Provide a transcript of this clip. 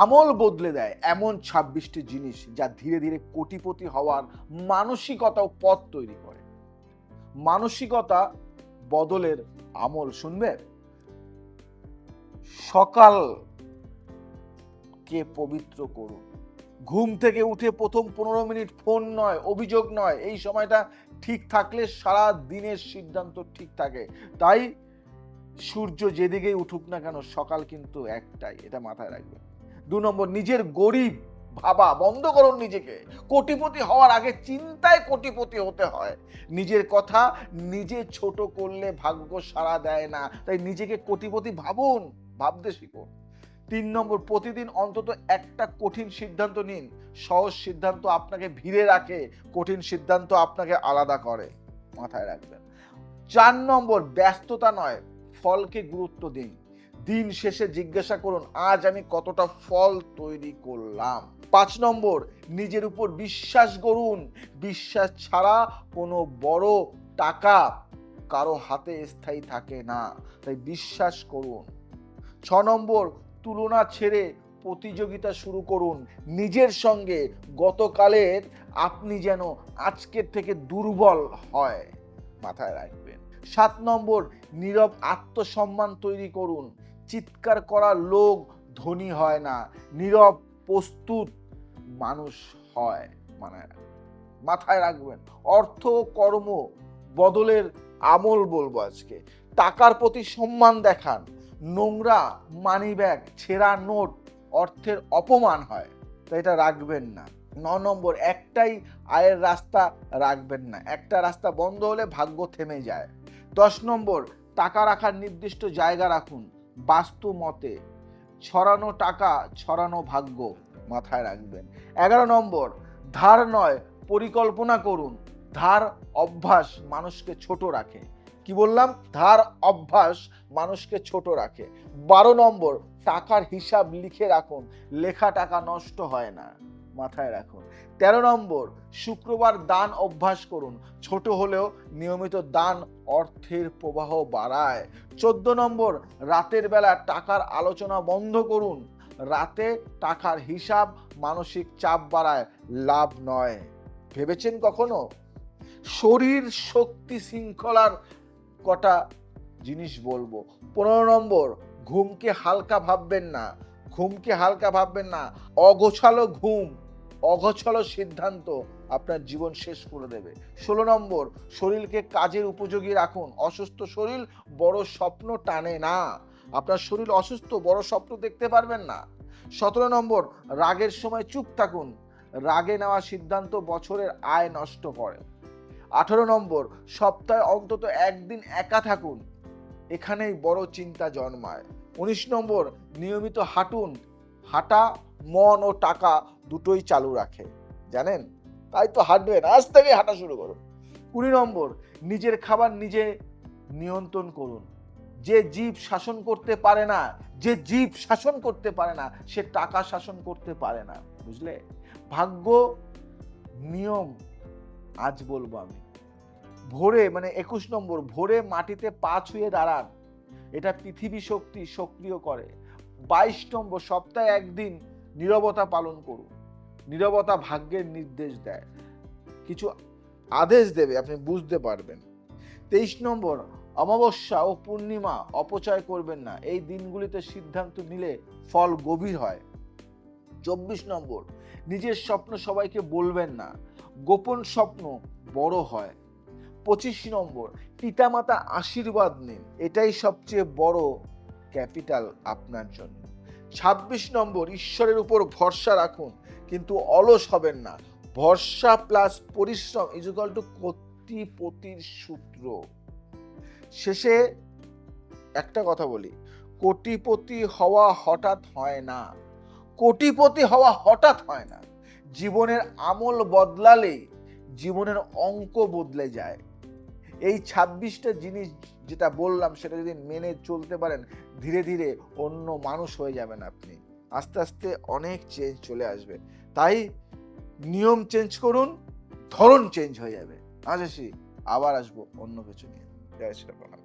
আমল বদলে দেয় এমন 26টি জিনিস যা ধীরে ধীরে কোটিপতি হওয়ার মানসিকতা ও পথ তৈরি করে। মানসিকতা বদলের আমল শুনবে। সকালকে পবিত্র করুন। ঘুম থেকে উঠে প্রথম 15 মিনিট ফোন নয়, অভিযোগ নয়। এই সময়টা ঠিক থাকলে সারা দিনের সিদ্ধান্ত ঠিক থাকে। তাই সূর্য যেদিকেই উঠুক না কেন, সকাল কিন্তু একটাই, এটা মাথায় রাখবেন। 2 নম্বর, নিজের গরিব ভাবা বন্ধ করুন নিজেকে। কোটিপতি হওয়ার আগে চিন্তায় কোটিপতি হতে হয়। নিজের কথা নিজে ছোট করলে ভাগ্য সাড়া দেয় না। তাই নিজেকে কোটিপতি ভাবুন, ভাবতে শিখুন। 3 নম্বর, প্রতিদিন অন্তত একটা কঠিন সিদ্ধান্ত নিন। সহজ সিদ্ধান্ত আপনাকে ভিড়ে রাখে, কঠিন সিদ্ধান্ত আপনাকে আলাদা করে, মাথায় রাখবেন। 4 নম্বর, ব্যস্ততা নয়, ফলকে গুরুত্ব দিন। দিন শেষে জিজ্ঞাসা করুন, আজ আমি কতটা ফল তৈরি করলাম। 5 নম্বর, নিজের উপর বিশ্বাস করুন। বিশ্বাস ছাড়া কোনো বড় টাকা কারো হাতে স্থায়ী থাকে না, তাই বিশ্বাস করুন। 6 নম্বর, তুলনা ছেড়ে প্রতিযোগিতা শুরু করুন নিজের সঙ্গে। গতকালের আপনি যেন আজকের থেকে দুর্বল হয়, মাথায় রাখবেন। 7 নম্বর, নীরব আত্মসম্মান তৈরি করুন। চিৎকার করা লোক ধনী হয় না, নীরব প্রস্তুত মানুষ হয়, মাথায় রাখবেন। অর্থ কর্ম বদলের আমল বলবো আজকে। টাকার প্রতি সম্মান দেখান। নোংরা মানিব্যাগ, ছেঁড়া নোট অর্থের অপমান হয়, তাই এটা রাখবেন না। 9 নম্বর, একটাই আয়ের রাস্তা রাখবেন না। একটা রাস্তা বন্ধ হলে ভাগ্য থেমে যায়। 10 নম্বর, টাকা রাখার নির্দিষ্ট জায়গা রাখুন। বাস্তু মতে ছড়ানো টাকা ছড়ানো ভাগ্য, মাথায় রাখবেন। 11 নম্বর, ধার নয় পরিকল্পনা করুন। ধার অভ্যাস মানুষকে ছোট রাখে। কি বললাম? ধার অভ্যাস মানুষকে ছোট রাখে। 12 নম্বর, টাকার হিসাব লিখে রাখুন। লেখা টাকা নষ্ট হয় না, মাথায় রাখুন। 13 নম্বর, শুক্রবার দান অভ্যাস করুন। ছোট হলেও নিয়মিত দান অর্থের প্রবাহ বাড়ায়। 14 নম্বর, রাতের বেলা টাকার আলোচনা বন্ধ করুন। রাতে টাকার হিসাব মানসিক চাপ বাড়ায়, লাভ নয়। ভেবেছেন কখনো? শরীর শক্তি শৃঙ্খলার কটা জিনিস বলবো। 15 নম্বর, ঘুমকে হালকা ভাববেন না। ঘুমকে হালকা ভাববেন না। অগোছালো ঘুম, অগোছালো সিদ্ধান্ত আপনার জীবন শেষ করে দেবে। 16 নম্বর, শরীরকে কাজের উপযোগী রাখুন। অসুস্থ শরীর বড় স্বপ্ন টানে না। আপনার শরীর অসুস্থ, বড় স্বপ্ন দেখতে পারবেন না। 17 নম্বর, রাগের সময় চুপ থাকুন। রাগে নেওয়া সিদ্ধান্ত বছরের আয় নষ্ট করে। 18 নম্বর, সপ্তাহে অন্তত একদিন একা থাকুন। এখানেই বড় চিন্তা জন্মায়। 19 নম্বর, নিয়মিত হাঁটুন। হাঁটা মন ও টাকা দুটোই চালু রাখে, জানেন? তাই তো হাঁটবেন, আজ থেকে হাঁটা শুরু করুন। 20 নম্বর, নিজের খাবার নিজে নিয়ন্ত্রণ করুন। যে জীব শাসন করতে পারে না, যে জীব শাসন করতে পারে না, সে টাকা শাসন করতে পারে না, বুঝলে? ভাগ্য নিয়ম আজ বলবো আমি। ভোরে 21 নম্বর, ভোরে মাটিতে পা ছুঁয়ে দাঁড়ান। এটা পৃথিবী শক্তি সক্রিয় করে। 22 নম্বর, সপ্তাহে একদিন নীরবতা পালন করুন। নীরবতা ভাগ্যের নির্দেশ দেয়, কিছু আদেশ দেবে, আপনি বুঝতে পারবেন। 23 নম্বর, অমাবস্যা ও পূর্ণিমা অপচয় করবেন না। এই দিনগুলিতে সিদ্ধান্ত নিলে ফল গভীর হয়। 24 নম্বর, নিজের স্বপ্ন সবাইকে বলবেন না। গোপন স্বপ্ন বড় হয়। 25 নম্বর, পিতামাতা আশীর্বাদ নিন। এটাই সবচেয়ে বড় ক্যাপিটাল আপনার জন্য। 26 নম্বর, ঈশ্বরের উপর ভরসা রাখুন, কিন্তু অলস হবেন না। ভরসা প্লাস পরিশ্রম ইকুয়াল টু কোটিপতির সূত্র। শেষে একটা কথা বলি, কোটিপতি হওয়া হঠাৎ হয় না। কোটিপতি হওয়া হঠাৎ হয় না। জীবনের আমল বদলালে জীবনের অঙ্ক বদলে যায়। এই 26টা জিনিস যেটা বললাম, সেটা যদি মেনে চলতে পারেন, ধীরে ধীরে অন্য মানুষ হয়ে যাবেন আপনি। আস্তে আস্তে অনেক চেঞ্জ চলে আসবে। তাই নিয়ম চেঞ্জ করুন, ধরন চেঞ্জ হয়ে যাবে। আজ আসি, আবার আসবো অন্য কিছু নিয়ে। জয় শ্রী রাম।